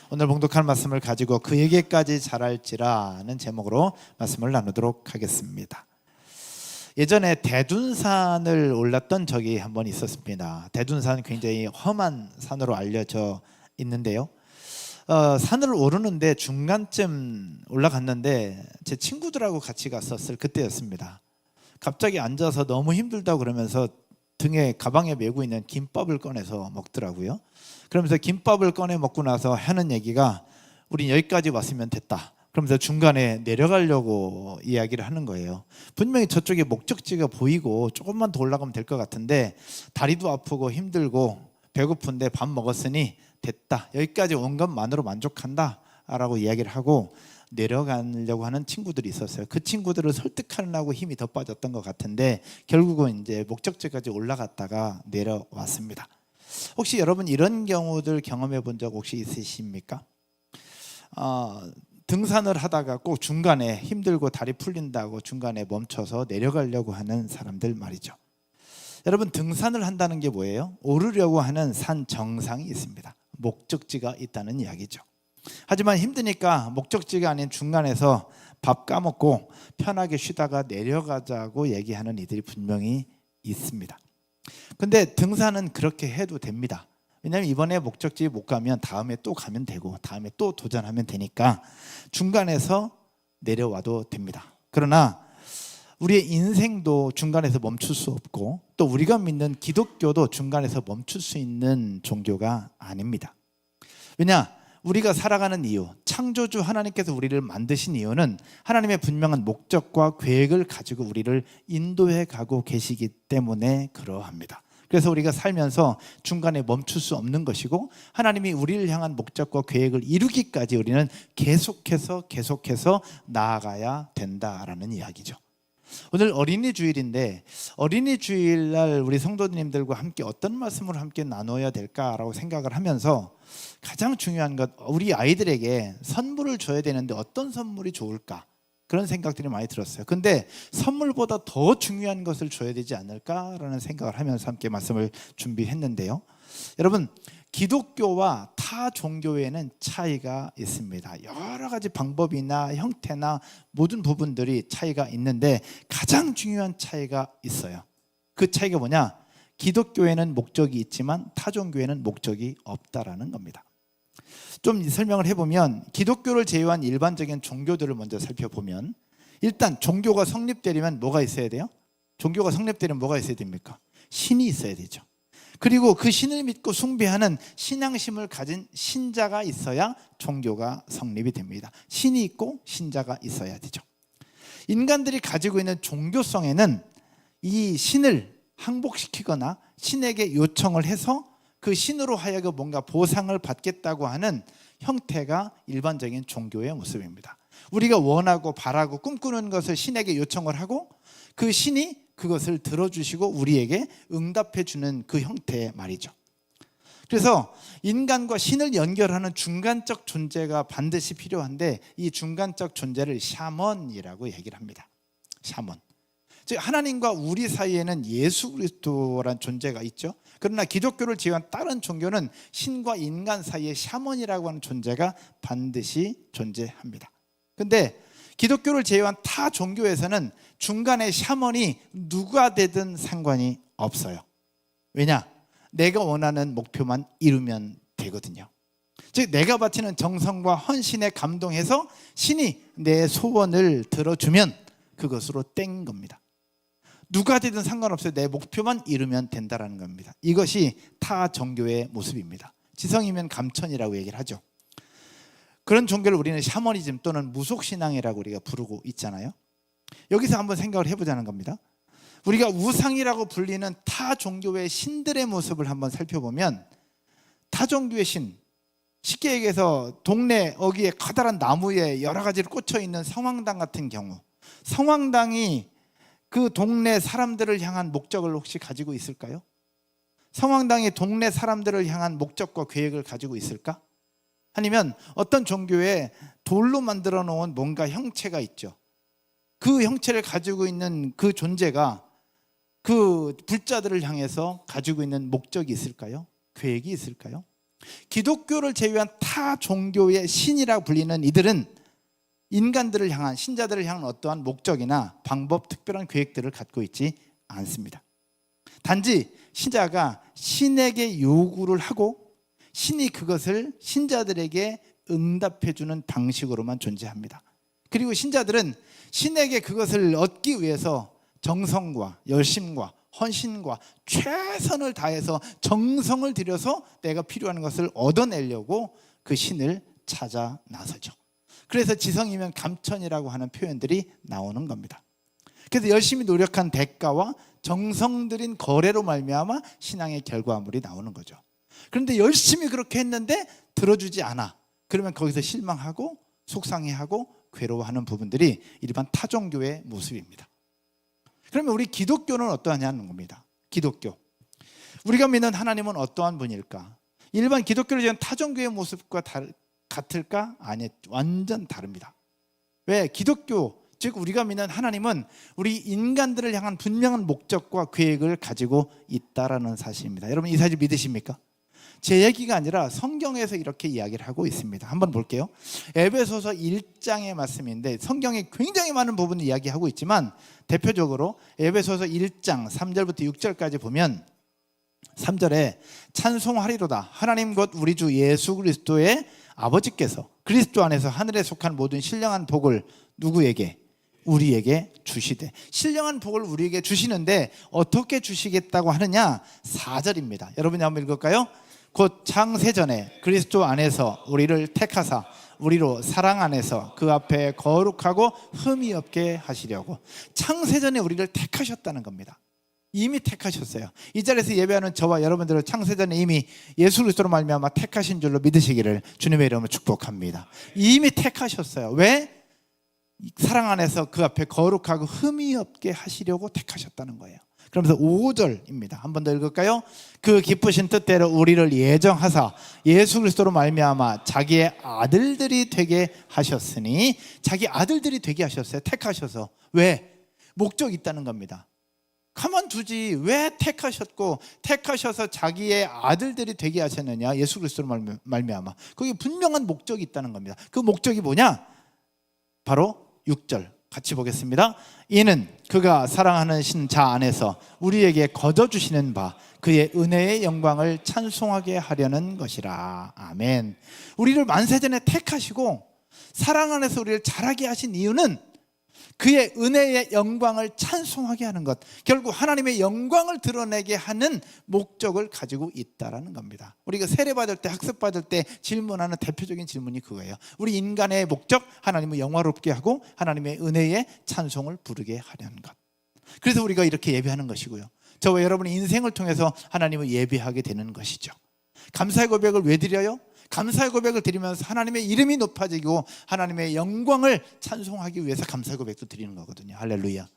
오늘 봉독할 말씀을 가지고 그에게까지 자랄지라는 제목으로 말씀을 나누도록 하겠습니다. 예전에 대둔산을 올랐던 적이 한 번 있었습니다. 대둔산 굉장히 험한 산으로 알려져 있는데요. 산을 오르는데 중간쯤 올라갔는데 제 친구들하고 같이 갔었을 그때였습니다. 갑자기 앉아서 너무 힘들다고 그러면서 등에 가방에 메고 있는 김밥을 꺼내서 먹더라고요. 그러면서 김밥을 꺼내 먹고 나서 하는 얘기가 우린 여기까지 왔으면 됐다. 그러면서 중간에 내려가려고 이야기를 하는 거예요. 분명히 저쪽에 목적지가 보이고 조금만 더 올라가면 될 것 같은데 다리도 아프고 힘들고 배고픈데 밥 먹었으니 됐다. 여기까지 온 것만으로 만족한다 라고 이야기를 하고 내려가려고 하는 친구들이 있었어요. 그 친구들을 설득하려고 힘이 더 빠졌던 것 같은데 결국은 이제 목적지까지 올라갔다가 내려왔습니다. 혹시 여러분 이런 경우들 경험해 본 적 혹시 있으십니까? 등산을 하다가 꼭 중간에 힘들고 다리 풀린다고 중간에 멈춰서 내려가려고 하는 사람들 말이죠. 여러분 등산을 한다는 게 뭐예요? 오르려고 하는 산 정상이 있습니다. 목적지가 있다는 이야기죠. 하지만 힘드니까 목적지가 아닌 중간에서 밥 까먹고 편하게 쉬다가 내려가자고 얘기하는 이들이 분명히 있습니다. 근데 등산은 그렇게 해도 됩니다. 왜냐하면 이번에 목적지 못 가면 다음에 또 가면 되고 다음에 또 도전하면 되니까 중간에서 내려와도 됩니다. 그러나 우리의 인생도 중간에서 멈출 수 없고 또 우리가 믿는 기독교도 중간에서 멈출 수 있는 종교가 아닙니다. 왜냐? 우리가 살아가는 이유, 창조주 하나님께서 우리를 만드신 이유는 하나님의 분명한 목적과 계획을 가지고 우리를 인도해 가고 계시기 때문에 그러합니다. 그래서 우리가 살면서 중간에 멈출 수 없는 것이고 하나님이 우리를 향한 목적과 계획을 이루기까지 우리는 계속해서 나아가야 된다라는 이야기죠. 오늘 어린이 주일인데 어린이 주일날 우리 성도님들과 함께 어떤 말씀을 함께 나눠야 될까라고 생각을 하면서 가장 중요한 것, 우리 아이들에게 선물을 줘야 되는데 어떤 선물이 좋을까? 그런 생각들이 많이 들었어요. 근데 선물보다 더 중요한 것을 줘야 되지 않을까라는 생각을 하면서 함께 말씀을 준비했는데요. 여러분, 기독교와 타 종교에는 차이가 있습니다. 여러 가지 방법이나 형태나 모든 부분들이 차이가 있는데 가장 중요한 차이가 있어요. 그 차이가 뭐냐? 기독교에는 목적이 있지만 타 종교에는 목적이 없다라는 겁니다. 좀 설명을 해보면 기독교를 제외한 일반적인 종교들을 먼저 살펴보면 일단 종교가 성립되려면 뭐가 있어야 돼요? 종교가 성립되려면 뭐가 있어야 됩니까? 신이 있어야 되죠. 그리고 그 신을 믿고 숭배하는 신앙심을 가진 신자가 있어야 종교가 성립이 됩니다. 신이 있고 신자가 있어야 되죠. 인간들이 가지고 있는 종교성에는 이 신을 항복시키거나 신에게 요청을 해서 그 신으로 하여금 뭔가 보상을 받겠다고 하는 형태가 일반적인 종교의 모습입니다. 우리가 원하고 바라고 꿈꾸는 것을 신에게 요청을 하고 그 신이 그것을 들어주시고 우리에게 응답해 주는 그 형태의 말이죠. 그래서 인간과 신을 연결하는 중간적 존재가 반드시 필요한데 이 중간적 존재를 샤먼이라고 얘기를 합니다. 샤먼. 즉 하나님과 우리 사이에는 예수 그리스도라는 존재가 있죠. 그러나 기독교를 제외한 다른 종교는 신과 인간 사이에 샤먼이라고 하는 존재가 반드시 존재합니다. 근데 기독교를 제외한 타 종교에서는 중간에 샤먼이 누가 되든 상관이 없어요. 왜냐? 내가 원하는 목표만 이루면 되거든요. 즉 내가 바치는 정성과 헌신에 감동해서 신이 내 소원을 들어주면 그것으로 땡 겁니다. 누가 되든 상관없어요. 내 목표만 이루면 된다는 겁니다. 이것이 타 종교의 모습입니다. 지성이면 감천이라고 얘기를 하죠. 그런 종교를 우리는 샤머니즘 또는 무속신앙이라고 우리가 부르고 있잖아요. 여기서 한번 생각을 해보자는 겁니다. 우리가 우상이라고 불리는 타 종교의 신들의 모습을 한번 살펴보면 타 종교의 신, 쉽게 얘기해서 동네 어귀에 커다란 나무에 여러 가지로 꽂혀 있는 성황당 같은 경우, 성황당이 그 동네 사람들을 향한 목적을 혹시 가지고 있을까요? 성황당이 동네 사람들을 향한 목적과 계획을 가지고 있을까? 아니면 어떤 종교에 돌로 만들어 놓은 뭔가 형체가 있죠. 그 형체를 가지고 있는 그 존재가 그 불자들을 향해서 가지고 있는 목적이 있을까요? 계획이 있을까요? 기독교를 제외한 타 종교의 신이라고 불리는 이들은 인간들을 향한, 신자들을 향한 어떠한 목적이나 방법, 특별한 계획들을 갖고 있지 않습니다. 단지 신자가 신에게 요구를 하고 신이 그것을 신자들에게 응답해주는 방식으로만 존재합니다. 그리고 신자들은 신에게 그것을 얻기 위해서 정성과 열심과 헌신과 최선을 다해서 정성을 들여서 내가 필요한 것을 얻어내려고 그 신을 찾아 나서죠. 그래서 지성이면 감천이라고 하는 표현들이 나오는 겁니다. 그래서 열심히 노력한 대가와 정성 들인 거래로 말미암아 신앙의 결과물이 나오는 거죠. 그런데 열심히 그렇게 했는데 들어주지 않아. 그러면 거기서 실망하고 속상해하고 괴로워하는 부분들이 일반 타종교의 모습입니다. 그러면 우리 기독교는 어떠하냐는 겁니다. 기독교, 우리가 믿는 하나님은 어떠한 분일까? 일반 기독교를 지은 타종교의 모습과 같을까? 아니, 완전 다릅니다. 왜? 기독교, 즉 우리가 믿는 하나님은 우리 인간들을 향한 분명한 목적과 계획을 가지고 있다라는 사실입니다. 여러분 이 사실 믿으십니까? 제 얘기가 아니라 성경에서 이렇게 이야기를 하고 있습니다. 한번 볼게요. 에베소서 1장의 말씀인데 성경에 굉장히 많은 부분을 이야기하고 있지만 대표적으로 에베소서 1장 3절부터 6절까지 보면 3절에 찬송하리로다 하나님 곧 우리 주 예수 그리스도의 아버지께서 그리스도 안에서 하늘에 속한 모든 신령한 복을 누구에게? 우리에게 주시되. 신령한 복을 우리에게 주시는데 어떻게 주시겠다고 하느냐? 4절입니다. 여러분이 한번 읽을까요? 곧 창세전에 그리스도 안에서 우리를 택하사 우리로 사랑 안에서 그 앞에 거룩하고 흠이 없게 하시려고. 창세전에 우리를 택하셨다는 겁니다. 이미 택하셨어요. 이 자리에서 예배하는 저와 여러분들을 창세전에 이미 예수 그리스도로 말미암아 택하신 줄로 믿으시기를 주님의 이름으로 축복합니다. 이미 택하셨어요. 왜? 사랑 안에서 그 앞에 거룩하고 흠이 없게 하시려고 택하셨다는 거예요. 그러면서 5절입니다. 한 번 더 읽을까요? 그 기쁘신 뜻대로 우리를 예정하사 예수 그리스도로 말미암아 자기의 아들들이 되게 하셨으니. 자기 아들들이 되게 하셨어요. 택하셔서. 왜? 목적이 있다는 겁니다. 가만두지 왜 택하셨고 택하셔서 자기의 아들들이 되게 하셨느냐? 예수 그리스도로 말미암아. 거기 분명한 목적이 있다는 겁니다. 그 목적이 뭐냐? 바로 6절 같이 보겠습니다. 이는 그가 사랑하는 자 안에서 우리에게 거저주시는 바 그의 은혜의 영광을 찬송하게 하려는 것이라. 아멘. 우리를 만세전에 택하시고 사랑 안에서 우리를 자라게 하신 이유는 그의 은혜의 영광을 찬송하게 하는 것, 결국 하나님의 영광을 드러내게 하는 목적을 가지고 있다는 겁니다. 우리가 세례받을 때, 학습받을 때 질문하는 대표적인 질문이 그거예요. 우리 인간의 목적, 하나님을 영화롭게 하고 하나님의 은혜의 찬송을 부르게 하려는 것. 그래서 우리가 이렇게 예배하는 것이고요. 저와 여러분의 인생을 통해서 하나님을 예배하게 되는 것이죠. 감사의 고백을 왜 드려요? 감사의 고백을 드리면서 하나님의 이름이 높아지고 하나님의 영광을 찬송하기 위해서 감사의 고백도 드리는 거거든요. 할렐루야.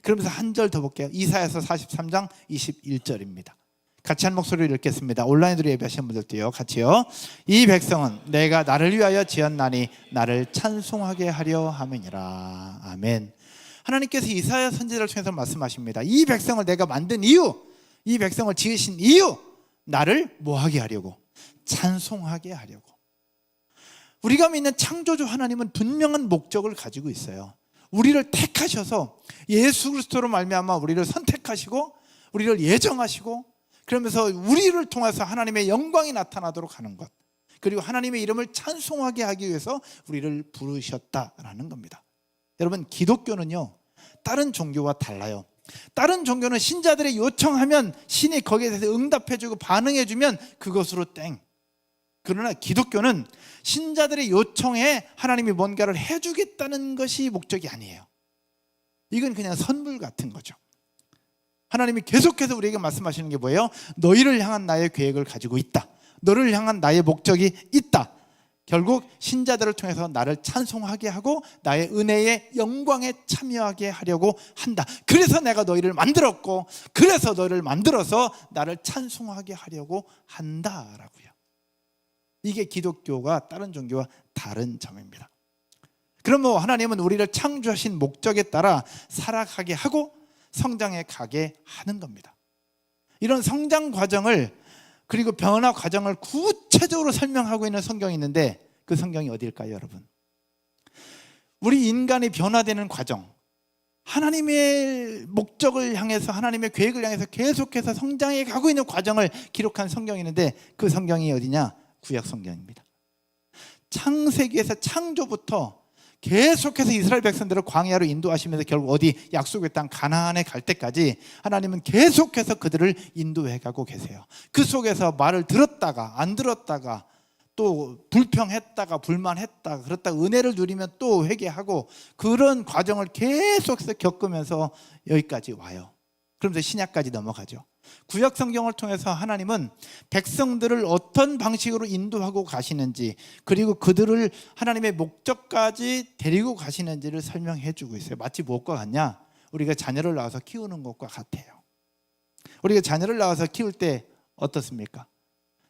그러면서 한 절 더 볼게요. 이사야서 43장 21절입니다. 같이 한 목소리로 읽겠습니다. 온라인으로 예배하시는 분들도요. 같이요. 이 백성은 내가 나를 위하여 지었나니 나를 찬송하게 하려 함이니라. 아멘. 하나님께서 이사야 선지자를 통해서 말씀하십니다. 이 백성을 내가 만든 이유, 이 백성을 지으신 이유, 나를 뭐하게 하려고? 찬송하게 하려고. 우리가 믿는 창조주 하나님은 분명한 목적을 가지고 있어요. 우리를 택하셔서 예수 그리스도로 말미암아 우리를 선택하시고 우리를 예정하시고 그러면서 우리를 통해서 하나님의 영광이 나타나도록 하는 것, 그리고 하나님의 이름을 찬송하게 하기 위해서 우리를 부르셨다라는 겁니다. 여러분 기독교는요 다른 종교와 달라요. 다른 종교는 신자들의 요청하면 신이 거기에 대해서 응답해주고 반응해주면 그것으로 땡. 그러나 기독교는 신자들의 요청에 하나님이 뭔가를 해주겠다는 것이 목적이 아니에요. 이건 그냥 선물 같은 거죠. 하나님이 계속해서 우리에게 말씀하시는 게 뭐예요? 너희를 향한 나의 계획을 가지고 있다. 너를 향한 나의 목적이 있다. 결국 신자들을 통해서 나를 찬송하게 하고 나의 은혜의 영광에 참여하게 하려고 한다. 그래서 내가 너희를 만들었고 그래서 너희를 만들어서 나를 찬송하게 하려고 한다라고요. 이게 기독교가 다른 종교와 다른 점입니다. 그럼 하나님은 우리를 창조하신 목적에 따라 살아가게 하고 성장해 가게 하는 겁니다. 이런 성장 과정을 그리고 변화 과정을 구체적으로 설명하고 있는 성경이 있는데 그 성경이 어디일까요, 여러분? 우리 인간이 변화되는 과정, 하나님의 목적을 향해서, 하나님의 계획을 향해서 계속해서 성장해 가고 있는 과정을 기록한 성경이 있는데 그 성경이 어디냐? 구약 성경입니다. 창세기에서 창조부터 계속해서 이스라엘 백성들을 광야로 인도하시면서 결국 어디 약속의 땅 가나안에 갈 때까지 하나님은 계속해서 그들을 인도해 가고 계세요. 그 속에서 말을 들었다가 안 들었다가 또 불평했다가 불만했다가 그렇다가 은혜를 누리면 또 회개하고 그런 과정을 계속해서 겪으면서 여기까지 와요. 그러면서 신약까지 넘어가죠. 구약 성경을 통해서 하나님은 백성들을 어떤 방식으로 인도하고 가시는지, 그리고 그들을 하나님의 목적까지 데리고 가시는지를 설명해 주고 있어요. 마치 무엇과 같냐? 우리가 자녀를 낳아서 키우는 것과 같아요. 우리가 자녀를 낳아서 키울 때 어떻습니까?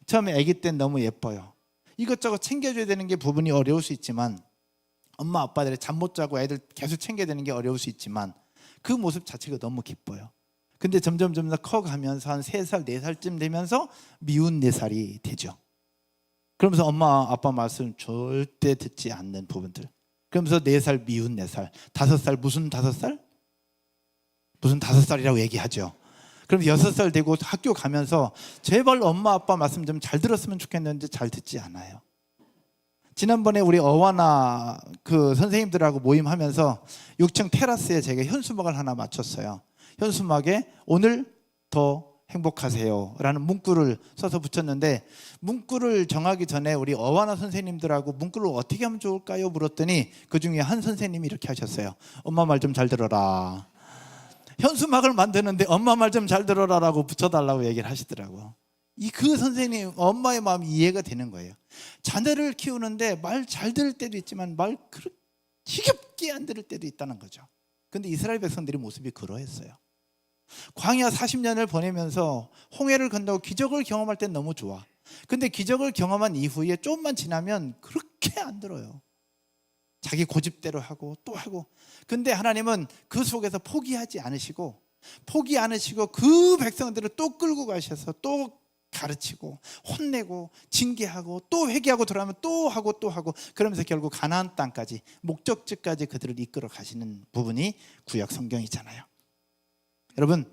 처음에 아기 때는 너무 예뻐요. 이것저것 챙겨줘야 되는 게 부분이 어려울 수 있지만, 엄마 아빠들이 잠 못 자고 애들 계속 챙겨야 되는 게 어려울 수 있지만 그 모습 자체가 너무 기뻐요. 근데 점점 더 커가면서 한 3살, 4살쯤 되면서 미운 4살이 되죠. 그러면서 엄마 아빠 말씀 절대 듣지 않는 부분들. 그러면서 4살 미운 4살, 5살 무슨 5살? 무슨 5살이라고 얘기하죠. 그럼 6살 되고 학교 가면서 제발 엄마 아빠 말씀 좀 잘 들었으면 좋겠는데 잘 듣지 않아요. 지난번에 우리 어와나 그 선생님들하고 모임하면서 6층 테라스에 제가 현수막을 하나 맞췄어요. 현수막에 오늘 더 행복하세요 라는 문구를 써서 붙였는데, 문구를 정하기 전에 우리 어와나 선생님들하고 문구를 어떻게 하면 좋을까요? 물었더니 그 중에 한 선생님이 이렇게 하셨어요. 엄마 말 좀 잘 들어라. 현수막을 만드는데 엄마 말 좀 잘 들어라 라고 붙여달라고 얘기를 하시더라고요. 그 선생님 엄마의 마음이 이해가 되는 거예요. 자녀를 키우는데 말 잘 들을 때도 있지만 말 그렇게 지겹게 안 들을 때도 있다는 거죠. 근데 이스라엘 백성들의 모습이 그러했어요. 광야 40년을 보내면서 홍해를 건너고 기적을 경험할 땐 너무 좋아. 근데 기적을 경험한 이후에 조금만 지나면 그렇게 안 들어요. 자기 고집대로 하고 또 하고. 근데 하나님은 그 속에서 포기하지 않으시고 그 백성들을 또 끌고 가셔서 또 가르치고 혼내고 징계하고 또 회개하고 돌아오면 또 하고 또 하고, 그러면서 결국 가나안 땅까지, 목적지까지 그들을 이끌어 가시는 부분이 구약 성경이잖아요. 여러분,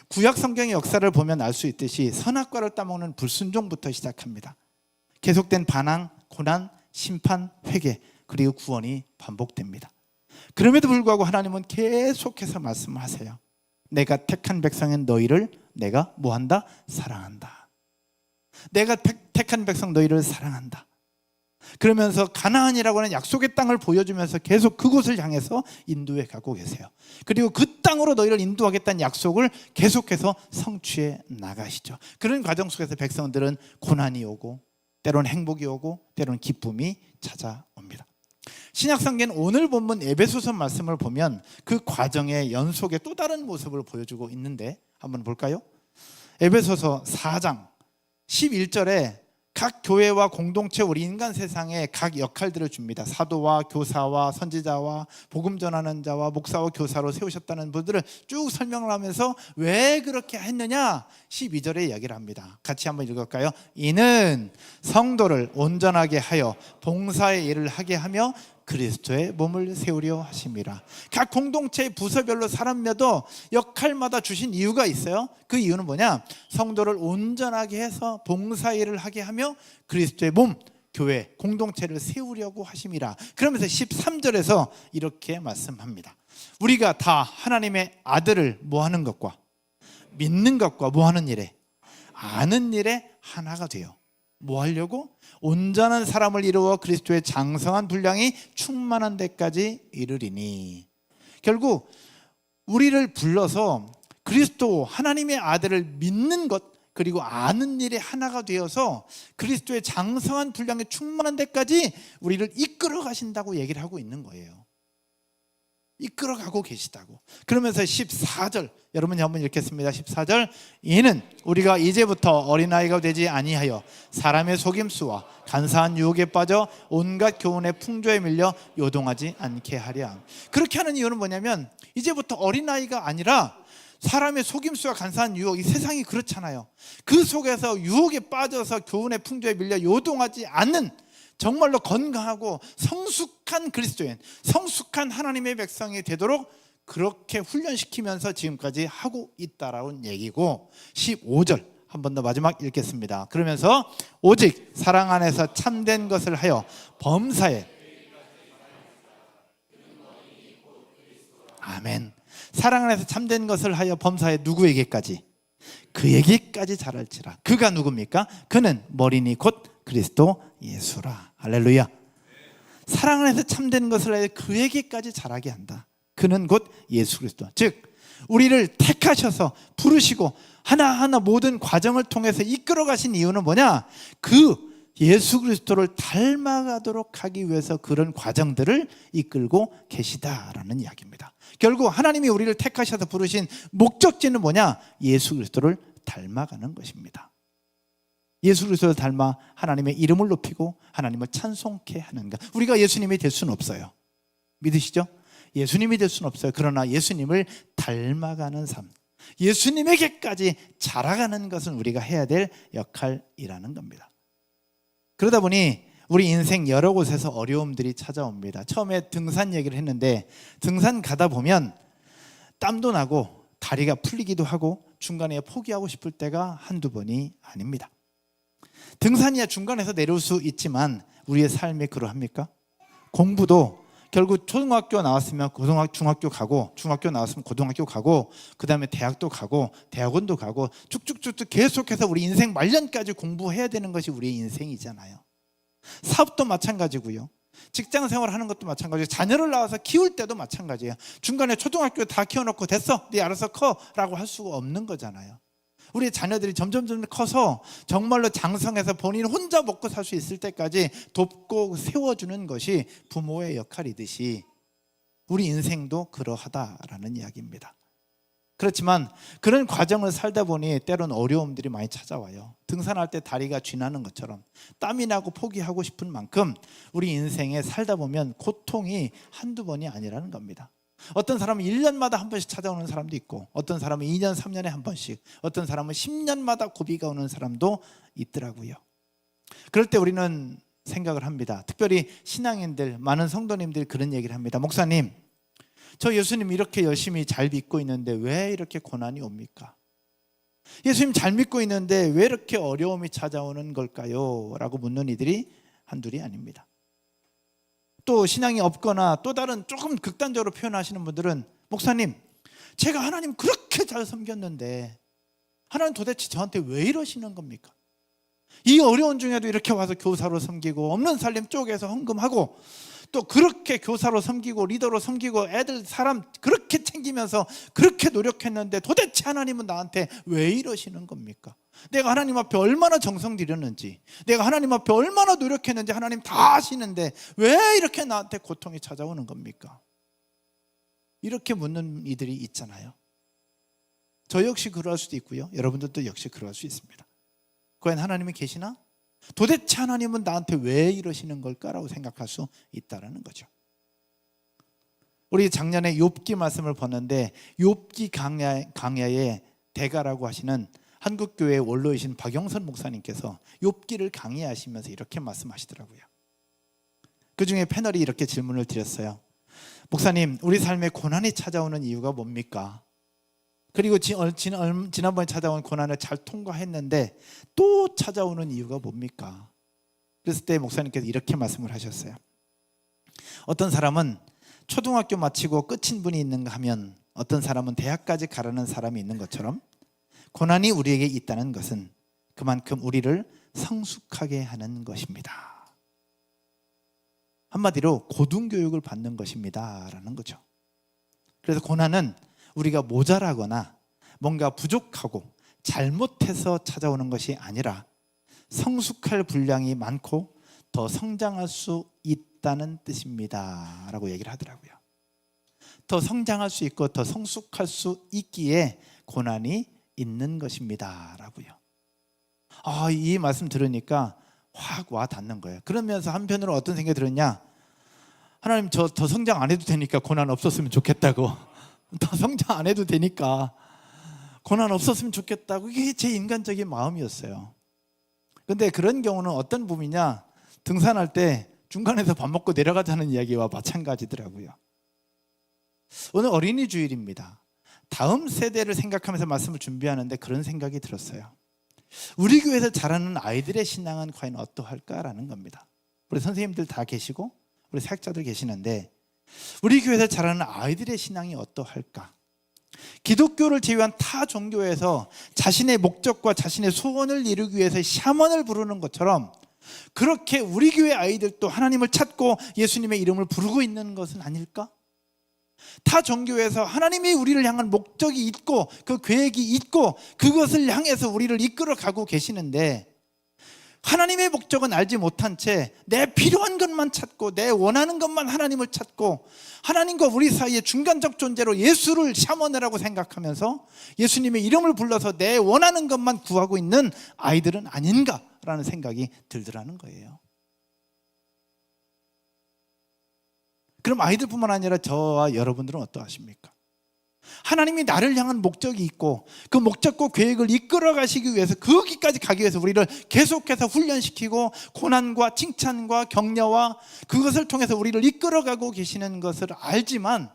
구약 성경의 역사를 보면 알 수 있듯이 선악과를 따먹는 불순종부터 시작합니다. 계속된 반항, 고난, 심판, 회개, 그리고 구원이 반복됩니다. 그럼에도 불구하고 하나님은 계속해서 말씀하세요. 내가 택한 백성인 너희를 내가 뭐한다? 사랑한다. 내가 택한 백성 너희를 사랑한다. 그러면서 가나안이라고 하는 약속의 땅을 보여주면서 계속 그곳을 향해서 인도해 가고 계세요. 그리고 그 땅으로 너희를 인도하겠다는 약속을 계속해서 성취해 나가시죠. 그런 과정 속에서 백성들은 고난이 오고 때로는 행복이 오고 때로는 기쁨이 찾아옵니다. 신약성경은 오늘 본문 에베소서 말씀을 보면 그 과정의 연속의 또 다른 모습을 보여주고 있는데 한번 볼까요? 에베소서 4장 11절에 각 교회와 공동체, 우리 인간 세상에 각 역할들을 줍니다. 사도와 교사와 선지자와 복음 전하는 자와 목사와 교사로 세우셨다는 분들을 쭉 설명을 하면서 왜 그렇게 했느냐 12절에 이야기를 합니다. 같이 한번 읽을까요? 이는 성도를 온전하게 하여 봉사의 일을 하게 하며 그리스도의 몸을 세우려 하심이라. 각 공동체의 부서별로 사람마다 역할마다 주신 이유가 있어요. 그 이유는 뭐냐? 성도를 온전하게 해서 봉사일을 하게 하며 그리스도의 몸, 교회, 공동체를 세우려고 하심이라. 그러면서 13절에서 이렇게 말씀합니다. 우리가 다 하나님의 아들을 뭐하는 것과 믿는 것과 뭐하는 일에? 아는 일에 하나가 돼요. 뭐 하려고? 온전한 사람을 이루어 그리스도의 장성한 분량이 충만한 데까지 이르리니. 결국 우리를 불러서 그리스도 하나님의 아들을 믿는 것 그리고 아는 일에 하나가 되어서 그리스도의 장성한 분량이 충만한 데까지 우리를 이끌어 가신다고 얘기를 하고 있는 거예요. 이끌어 가고 계시다고. 그러면서 14절 여러분이 한번 읽겠습니다. 14절 이는 우리가 이제부터 어린아이가 되지 아니하여 사람의 속임수와 간사한 유혹에 빠져 온갖 교훈의 풍조에 밀려 요동하지 않게 하랴. 그렇게 하는 이유는 뭐냐면 이제부터 어린아이가 아니라 사람의 속임수와 간사한 유혹, 이 세상이 그렇잖아요. 그 속에서 유혹에 빠져서 교훈의 풍조에 밀려 요동하지 않는 정말로 건강하고 성숙한 그리스도인, 성숙한 하나님의 백성이 되도록 그렇게 훈련시키면서 지금까지 하고 있다라는 얘기고, 15절 한 번 더 마지막 읽겠습니다. 그러면서 오직 사랑 안에서 참된 것을 하여 범사에, 아멘. 사랑 안에서 참된 것을 하여 범사에 누구에게까지? 그에게까지 자랄지라. 그가 누굽니까? 그는 머리니 곧 그리스도 예수라. 할렐루야. 사랑 안에서 참된 것을 하여 그에게까지 자라게 한다. 그는 곧 예수 그리스도. 즉 우리를 택하셔서 부르시고 하나하나 모든 과정을 통해서 이끌어 가신 이유는 뭐냐? 그 예수 그리스도를 닮아가도록 하기 위해서 그런 과정들을 이끌고 계시다라는 이야기입니다. 결국 하나님이 우리를 택하셔서 부르신 목적지는 뭐냐? 예수 그리스도를 닮아가는 것입니다. 예수 그리스도를 닮아 하나님의 이름을 높이고 하나님을 찬송케 하는 것. 우리가 예수님이 될 수는 없어요. 믿으시죠? 예수님이 될 수는 없어요. 그러나 예수님을 닮아가는 삶, 예수님에게까지 자라가는 것은 우리가 해야 될 역할이라는 겁니다. 그러다 보니 우리 인생 여러 곳에서 어려움들이 찾아옵니다. 처음에 등산 얘기를 했는데, 등산 가다 보면 땀도 나고 다리가 풀리기도 하고 중간에 포기하고 싶을 때가 한두 번이 아닙니다. 등산이야 중간에서 내려올 수 있지만 우리의 삶이 그러합니까? 공부도 결국 초등학교 나왔으면 중학교 가고, 중학교 나왔으면 고등학교 가고, 그 다음에 대학도 가고, 대학원도 가고, 쭉쭉쭉쭉 계속해서 우리 인생 말년까지 공부해야 되는 것이 우리의 인생이잖아요. 사업도 마찬가지고요. 직장 생활하는 것도 마찬가지고, 자녀를 낳아서 키울 때도 마찬가지예요. 중간에 초등학교 다 키워놓고 됐어, 네 알아서 커라고 할 수가 없는 거잖아요. 우리 자녀들이 점점 커서 정말로 장성해서 본인 혼자 먹고 살 수 있을 때까지 돕고 세워주는 것이 부모의 역할이듯이 우리 인생도 그러하다라는 이야기입니다. 그렇지만 그런 과정을 살다 보니 때로는 어려움들이 많이 찾아와요. 등산할 때 다리가 쥐나는 것처럼 땀이 나고 포기하고 싶은 만큼 우리 인생에 살다 보면 고통이 한두 번이 아니라는 겁니다. 어떤 사람은 1년마다 한 번씩 찾아오는 사람도 있고, 어떤 사람은 2년, 3년에 한 번씩, 어떤 사람은 10년마다 고비가 오는 사람도 있더라고요. 그럴 때 우리는 생각을 합니다. 특별히 신앙인들, 많은 성도님들이 그런 얘기를 합니다. 목사님, 저 예수님 이렇게 열심히 잘 믿고 있는데 왜 이렇게 고난이 옵니까? 예수님 잘 믿고 있는데 왜 이렇게 어려움이 찾아오는 걸까요? 라고 묻는 이들이 한둘이 아닙니다. 또 신앙이 없거나 또 다른 조금 극단적으로 표현하시는 분들은, 목사님, 제가 하나님 그렇게 잘 섬겼는데 하나님 도대체 저한테 왜 이러시는 겁니까? 이 어려운 중에도 이렇게 와서 교사로 섬기고, 없는 살림 쪼개서 헌금하고, 또 그렇게 교사로 섬기고 리더로 섬기고 애들 사람 그렇게 챙기면서 그렇게 노력했는데 도대체 하나님은 나한테 왜 이러시는 겁니까? 내가 하나님 앞에 얼마나 정성 들였는지, 내가 하나님 앞에 얼마나 노력했는지 하나님 다 아시는데 왜 이렇게 나한테 고통이 찾아오는 겁니까? 이렇게 묻는 이들이 있잖아요. 저 역시 그러할 수도 있고요, 여러분들도 역시 그러할 수 있습니다. 과연 하나님이 계시나? 도대체 하나님은 나한테 왜 이러시는 걸까라고 생각할 수 있다는 거죠. 우리 작년에 욥기 말씀을 봤는데, 욥기 강야의 대가라고 하시는 한국교회 원로이신 박영선 목사님께서 욥기를 강의하시면서 이렇게 말씀하시더라고요. 그 중에 패널이 이렇게 질문을 드렸어요. 목사님, 우리 삶에 고난이 찾아오는 이유가 뭡니까? 그리고 지난번에 찾아온 고난을 잘 통과했는데 또 찾아오는 이유가 뭡니까? 그랬을 때 목사님께서 이렇게 말씀을 하셨어요. 어떤 사람은 초등학교 마치고 끝인 분이 있는가 하면 어떤 사람은 대학까지 가라는 사람이 있는 것처럼, 고난이 우리에게 있다는 것은 그만큼 우리를 성숙하게 하는 것입니다. 한마디로 고등교육을 받는 것입니다 라는 거죠. 그래서 고난은 우리가 모자라거나 뭔가 부족하고 잘못해서 찾아오는 것이 아니라 성숙할 분량이 많고 더 성장할 수 있다는 뜻입니다 라고 얘기를 하더라고요. 더 성장할 수 있고 더 성숙할 수 있기에 고난이 있는 것입니다 라고요. 이 말씀 들으니까 확 와 닿는 거예요. 그러면서 한편으로 어떤 생각이 들었냐, 하나님 저 더 성장 안 해도 되니까 고난 없었으면 좋겠다고, 더 성장 안 해도 되니까 고난 없었으면 좋겠다고, 이게 제 인간적인 마음이었어요. 근데 그런 경우는 어떤 부분이냐, 등산할 때 중간에서 밥 먹고 내려가자는 이야기와 마찬가지더라고요. 오늘 어린이 주일입니다. 다음 세대를 생각하면서 말씀을 준비하는데 그런 생각이 들었어요. 우리 교회에서 자라는 아이들의 신앙은 과연 어떠할까라는 겁니다. 우리 선생님들 다 계시고 우리 사역자들 계시는데 우리 교회에서 자라는 아이들의 신앙이 어떠할까? 기독교를 제외한 타 종교에서 자신의 목적과 자신의 소원을 이루기 위해서 샤먼을 부르는 것처럼 그렇게 우리 교회 아이들도 하나님을 찾고 예수님의 이름을 부르고 있는 것은 아닐까? 타 종교에서 하나님이 우리를 향한 목적이 있고 그 계획이 있고 그것을 향해서 우리를 이끌어가고 계시는데 하나님의 목적은 알지 못한 채 내 필요한 것만 찾고 내 원하는 것만 하나님을 찾고 하나님과 우리 사이의 중간적 존재로 예수를 샤먼이라고 생각하면서 예수님의 이름을 불러서 내 원하는 것만 구하고 있는 아이들은 아닌가라는 생각이 들더라는 거예요. 그럼 아이들뿐만 아니라 저와 여러분들은 어떠하십니까? 하나님이 나를 향한 목적이 있고 그 목적과 계획을 이끌어 가시기 위해서 거기까지 가기 위해서 우리를 계속해서 훈련시키고 고난과 칭찬과 격려와 그것을 통해서 우리를 이끌어 가고 계시는 것을 알지만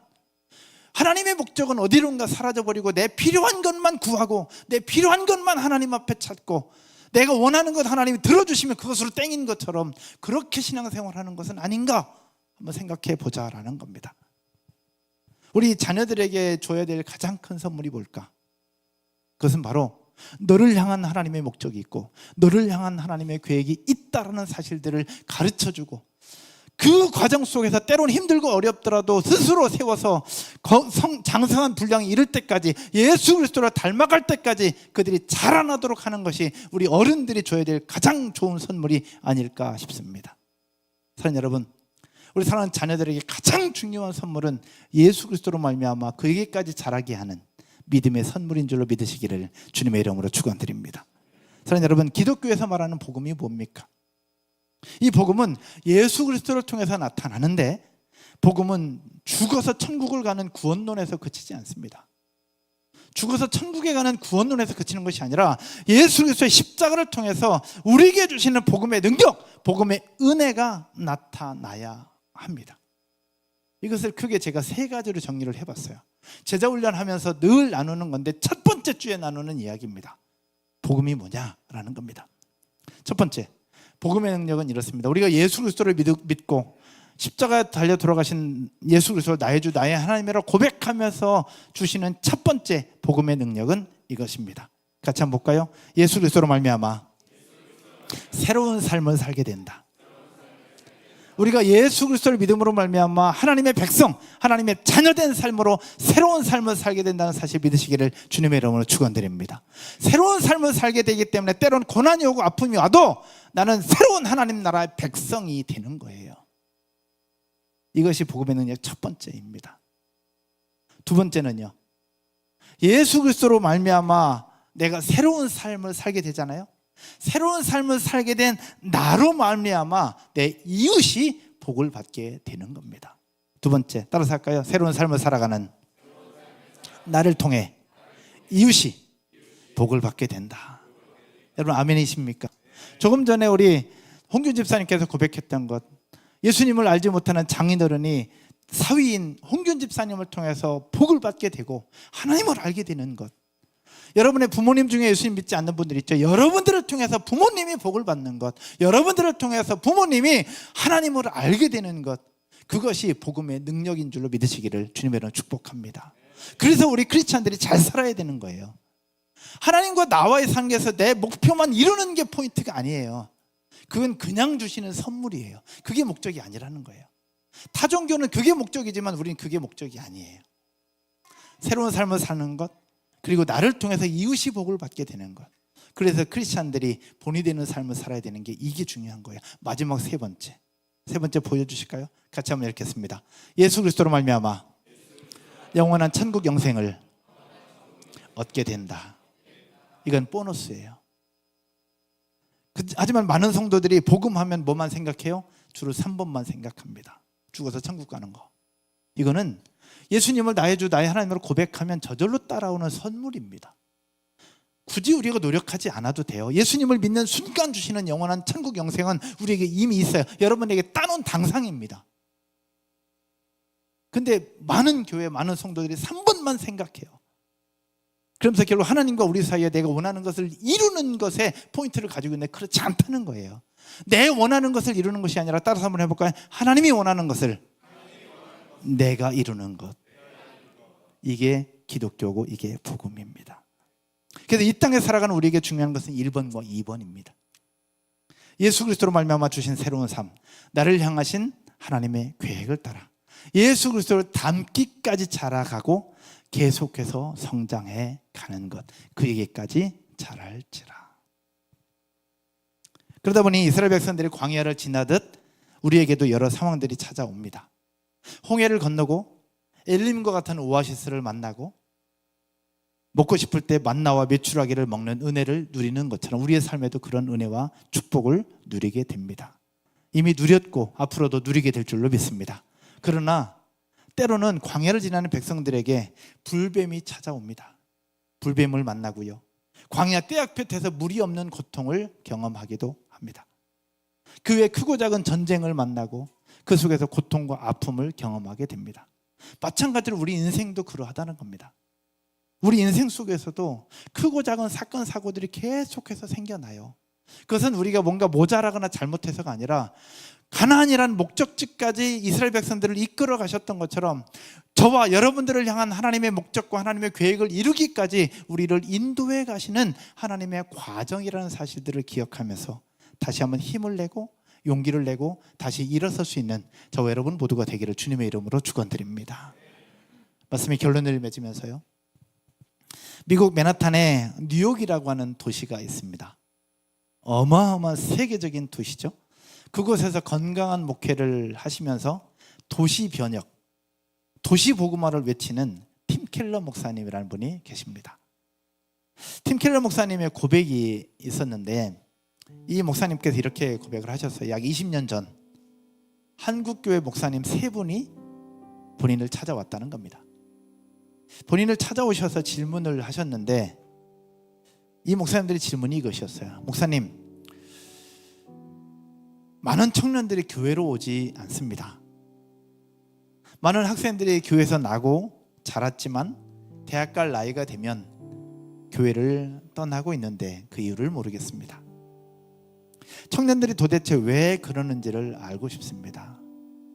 하나님의 목적은 어디론가 사라져버리고 내 필요한 것만 구하고 내 필요한 것만 하나님 앞에 찾고 내가 원하는 것 하나님이 들어주시면 그것으로 땡인 것처럼 그렇게 신앙생활하는 것은 아닌가 한번 생각해 보자라는 겁니다. 우리 자녀들에게 줘야 될 가장 큰 선물이 뭘까? 그것은 바로 너를 향한 하나님의 목적이 있고 너를 향한 하나님의 계획이 있다라는 사실들을 가르쳐주고 그 과정 속에서 때로는 힘들고 어렵더라도 스스로 세워서 장성한 분량이 이를 때까지 예수 그리스도를 닮아갈 때까지 그들이 자라나도록 하는 것이 우리 어른들이 줘야 될 가장 좋은 선물이 아닐까 싶습니다. 사랑하는 여러분, 우리 사랑하는 자녀들에게 가장 중요한 선물은 예수 그리스도로 말미암아 그에게까지 자라게 하는 믿음의 선물인 줄로 믿으시기를 주님의 이름으로 축원드립니다. 사랑하는 여러분, 기독교에서 말하는 복음이 뭡니까? 이 복음은 예수 그리스도를 통해서 나타나는데 복음은 죽어서 천국을 가는 구원론에서 그치지 않습니다. 죽어서 천국에 가는 구원론에서 그치는 것이 아니라 예수 그리스도의 십자가를 통해서 우리에게 주시는 복음의 능력, 복음의 은혜가 나타나야 합니다. 이것을 크게 제가 세 가지로 정리를 해봤어요. 제자훈련하면서 늘 나누는 건데 첫 번째 주에 나누는 이야기입니다. 복음이 뭐냐라는 겁니다. 첫 번째, 복음의 능력은 이렇습니다. 우리가 예수 그리스도를 믿고 십자가에 달려 돌아가신 예수 그리스도 나의 주 나의 하나님이라고 고백하면서 주시는 첫 번째 복음의 능력은 이것입니다. 같이 한번 볼까요? 예수 그리스도로 말미암아 새로운 삶을 살게 된다. 우리가 예수 그리스도를 믿음으로 말미암아 하나님의 백성, 하나님의 자녀된 삶으로 새로운 삶을 살게 된다는 사실 믿으시기를 주님의 이름으로 축원드립니다. 새로운 삶을 살게 되기 때문에 때로는 고난이 오고 아픔이 와도 나는 새로운 하나님 나라의 백성이 되는 거예요. 이것이 복음의 능력 첫 번째입니다. 두 번째는요, 예수 그리스도로 말미암아 내가 새로운 삶을 살게 되잖아요. 새로운 삶을 살게 된 나로 말미암아 내 이웃이 복을 받게 되는 겁니다. 두 번째, 따라서 할까요? 새로운 삶을 살아가는 나를 통해 이웃이 복을 받게 된다. 여러분 아멘이십니까? 조금 전에 우리 홍균 집사님께서 고백했던 것, 예수님을 알지 못하는 장인어른이 사위인 홍균 집사님을 통해서 복을 받게 되고 하나님을 알게 되는 것, 여러분의 부모님 중에 예수님 믿지 않는 분들 있죠. 여러분들을 통해서 부모님이 복을 받는 것, 여러분들을 통해서 부모님이 하나님을 알게 되는 것, 그것이 복음의 능력인 줄로 믿으시기를 주님의 이름으로 축복합니다. 그래서 우리 크리스찬들이 잘 살아야 되는 거예요. 하나님과 나와의 관계에서 내 목표만 이루는 게 포인트가 아니에요. 그건 그냥 주시는 선물이에요. 그게 목적이 아니라는 거예요. 타 종교는 그게 목적이지만 우리는 그게 목적이 아니에요. 새로운 삶을 사는 것, 그리고 나를 통해서 이웃이 복을 받게 되는 것. 그래서 크리스찬들이 본이 되는 삶을 살아야 되는 게 이게 중요한 거예요. 마지막 세 번째 보여주실까요? 같이 한번 읽겠습니다. 예수 그리스도로 말미암아 영원한 천국 영생을 얻게 된다. 이건 보너스예요. 하지만 많은 성도들이 복음하면 뭐만 생각해요? 주로 3번만 생각합니다. 죽어서 천국 가는 거. 이거는 예수님을 나의 주 나의 하나님으로 고백하면 저절로 따라오는 선물입니다. 굳이 우리가 노력하지 않아도 돼요. 예수님을 믿는 순간 주시는 영원한 천국 영생은 우리에게 이미 있어요. 여러분에게 따놓은 당상입니다. 근데 많은 교회, 많은 성도들이 3번만 생각해요. 그러면서 결국 하나님과 우리 사이에 내가 원하는 것을 이루는 것에 포인트를 가지고 있는데 그렇지 않다는 거예요. 내 원하는 것을 이루는 것이 아니라, 따라서 한번 해볼까요? 하나님이 원하는 것을 내가 이루는 것. 이게 기독교고 이게 복음입니다. 그래서 이 땅에 살아가는 우리에게 중요한 것은 1번과 2번입니다. 예수 그리스도로 말미암아 주신 새로운 삶, 나를 향하신 하나님의 계획을 따라 예수 그리스도를 닮기까지 자라가고 계속해서 성장해 가는 것, 그에게까지 자랄지라. 그러다 보니 이스라엘 백성들이 광야를 지나듯 우리에게도 여러 상황들이 찾아옵니다. 홍해를 건너고 엘림과 같은 오아시스를 만나고 먹고 싶을 때 만나와 메추라기를 먹는 은혜를 누리는 것처럼 우리의 삶에도 그런 은혜와 축복을 누리게 됩니다. 이미 누렸고 앞으로도 누리게 될 줄로 믿습니다. 그러나 때로는 광야를 지나는 백성들에게 불뱀이 찾아옵니다. 불뱀을 만나고요, 광야 떼약볕에서 물이 없는 고통을 경험하기도 합니다. 그 외 크고 작은 전쟁을 만나고 그 속에서 고통과 아픔을 경험하게 됩니다. 마찬가지로 우리 인생도 그러하다는 겁니다. 우리 인생 속에서도 크고 작은 사건 사고들이 계속해서 생겨나요. 그것은 우리가 뭔가 모자라거나 잘못해서가 아니라 가나안이라는 목적지까지 이스라엘 백성들을 이끌어 가셨던 것처럼 저와 여러분들을 향한 하나님의 목적과 하나님의 계획을 이루기까지 우리를 인도해 가시는 하나님의 과정이라는 사실들을 기억하면서 다시 한번 힘을 내고 용기를 내고 다시 일어설 수 있는 저와 여러분 모두가 되기를 주님의 이름으로 축원드립니다. 말씀의 결론을 맺으면서요, 미국 맨하탄에 뉴욕이라고 하는 도시가 있습니다. 어마어마한 세계적인 도시죠. 그곳에서 건강한 목회를 하시면서 도시 변혁, 도시 복음화를 외치는 팀 켈러 목사님이라는 분이 계십니다. 팀 켈러 목사님의 고백이 있었는데 이 목사님께서 이렇게 고백을 하셨어요. 약 20년 전 한국교회 목사님 3분이 본인을 찾아왔다는 겁니다. 본인을 찾아오셔서 질문을 하셨는데 이 목사님들의 질문이 이것이었어요. 목사님, 많은 청년들이 교회로 오지 않습니다. 많은 학생들이 교회에서 나고 자랐지만 대학 갈 나이가 되면 교회를 떠나고 있는데 그 이유를 모르겠습니다. 청년들이 도대체 왜 그러는지를 알고 싶습니다.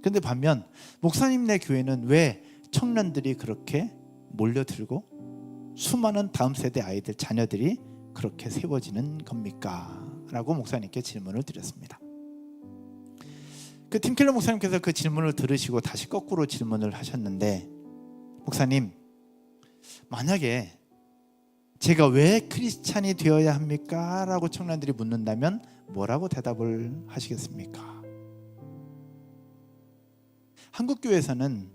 그런데 반면 목사님네 교회는 왜 청년들이 그렇게 몰려들고 수많은 다음 세대 아이들, 자녀들이 그렇게 세워지는 겁니까? 라고 목사님께 질문을 드렸습니다. 그 팀 켈러 목사님께서 그 질문을 들으시고 다시 거꾸로 질문을 하셨는데, 목사님, 만약에 제가 왜 크리스찬이 되어야 합니까? 라고 청년들이 묻는다면 뭐라고 대답을 하시겠습니까? 한국교회에서는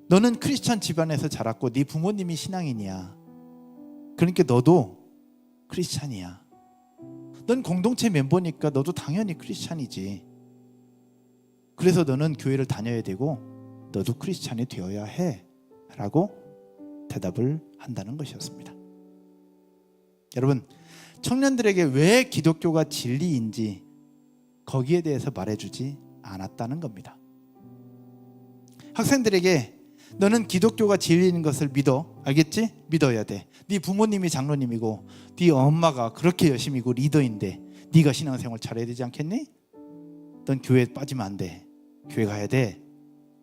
너는 크리스찬 집안에서 자랐고 네 부모님이 신앙인이야. 그러니까 너도 크리스찬이야. 넌 공동체 멤버니까 너도 당연히 크리스찬이지. 그래서 너는 교회를 다녀야 되고 너도 크리스찬이 되어야 해 라고 대답을 한다는 것이었습니다. 여러분, 청년들에게 왜 기독교가 진리인지 거기에 대해서 말해주지 않았다는 겁니다. 학생들에게 너는 기독교가 진리인 것을 믿어, 알겠지? 믿어야 돼. 네 부모님이 장로님이고 네 엄마가 그렇게 열심히고 리더인데 네가 신앙생활 잘해야 되지 않겠니? 넌 교회에 빠지면 안 돼. 교회 가야 돼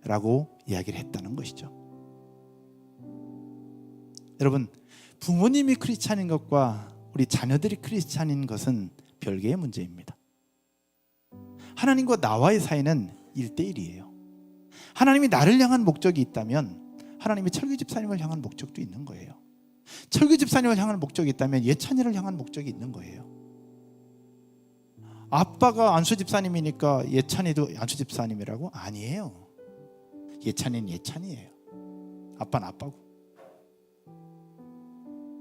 라고 이야기를 했다는 것이죠. 여러분, 부모님이 크리스찬인 것과 우리 자녀들이 크리스찬인 것은 별개의 문제입니다. 하나님과 나와의 사이는 1대1이에요. 하나님이 나를 향한 목적이 있다면 하나님이 철규 집사님을 향한 목적도 있는 거예요. 철규 집사님을 향한 목적이 있다면 예찬이를 향한 목적이 있는 거예요. 아빠가 안수 집사님이니까 예찬이도 안수 집사님이라고? 아니에요. 예찬이는 예찬이에요. 아빠는 아빠고.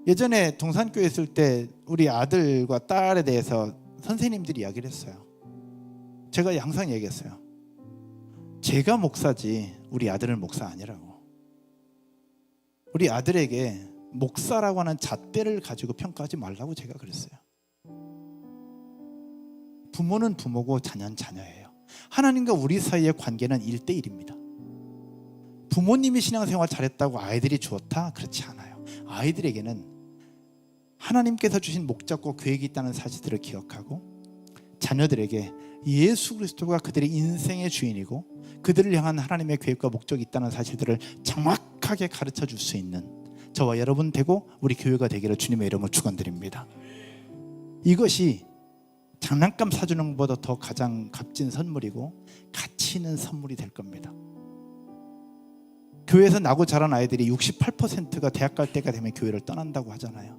예전에 동산교회 있을 때 우리 아들과 딸에 대해서 선생님들이 이야기를 했어요. 제가 항상 얘기했어요. 제가 목사지 우리 아들은 목사 아니라고. 우리 아들에게 목사라고 하는 잣대를 가지고 평가하지 말라고 제가 그랬어요. 부모는 부모고 자녀는 자녀예요. 하나님과 우리 사이의 관계는 1대1입니다. 부모님이 신앙생활 잘했다고 아이들이 좋다? 그렇지 않아요. 아이들에게는 하나님께서 주신 목적과 계획이 있다는 사실들을 기억하고, 자녀들에게 예수 그리스도가 그들의 인생의 주인이고 그들을 향한 하나님의 계획과 목적이 있다는 사실들을 정확하게 가르쳐 줄 수 있는 저와 여러분 되고 우리 교회가 되기를 주님의 이름으로 축원드립니다. 이것이 장난감 사주는 것보다 더 가장 값진 선물이고 가치 있는 선물이 될 겁니다. 교회에서 나고 자란 아이들이 68%가 대학 갈 때가 되면 교회를 떠난다고 하잖아요.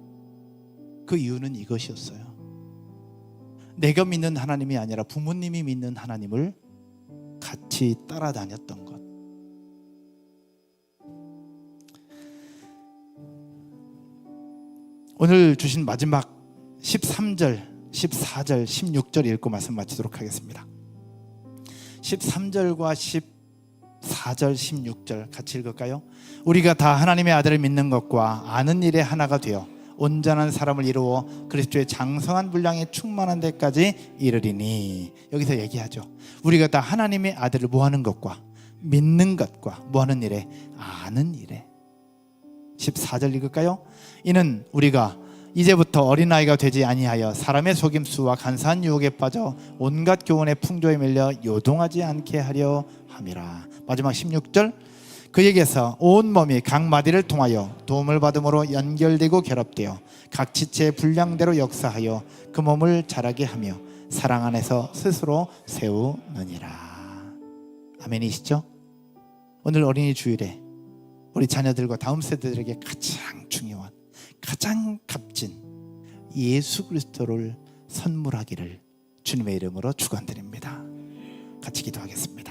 그 이유는 이것이었어요. 내가 믿는 하나님이 아니라 부모님이 믿는 하나님을 같이 따라다녔던 것. 오늘 주신 마지막 13절, 14절, 16절 읽고 말씀 마치도록 하겠습니다. 13절과 14절, 16절 같이 읽을까요? 우리가 다 하나님의 아들을 믿는 것과 아는 일에 하나가 되어 온전한 사람을 이루어 그리스도의 장성한 분량에 충만한 데까지 이르리니. 여기서 얘기하죠. 우리가 다 하나님의 아들을 뭐하는 것과 믿는 것과 뭐하는 일에? 아는 일에. 14절 읽을까요? 이는 우리가 이제부터 어린아이가 되지 아니하여 사람의 속임수와 간사한 유혹에 빠져 온갖 교훈의 풍조에 밀려 요동하지 않게 하려 함이라. 마지막 16절, 그에게서 온 몸이 각 마디를 통하여 도움을 받음으로 연결되고 결합되어 각 지체의 분량대로 역사하여 그 몸을 자라게 하며 사랑 안에서 스스로 세우느니라. 아멘이시죠? 오늘 어린이 주일에 우리 자녀들과 다음 세대들에게 가장 중요한, 가장 값진 예수 그리스도를 선물하기를 주님의 이름으로 축원드립니다. 같이 기도하겠습니다.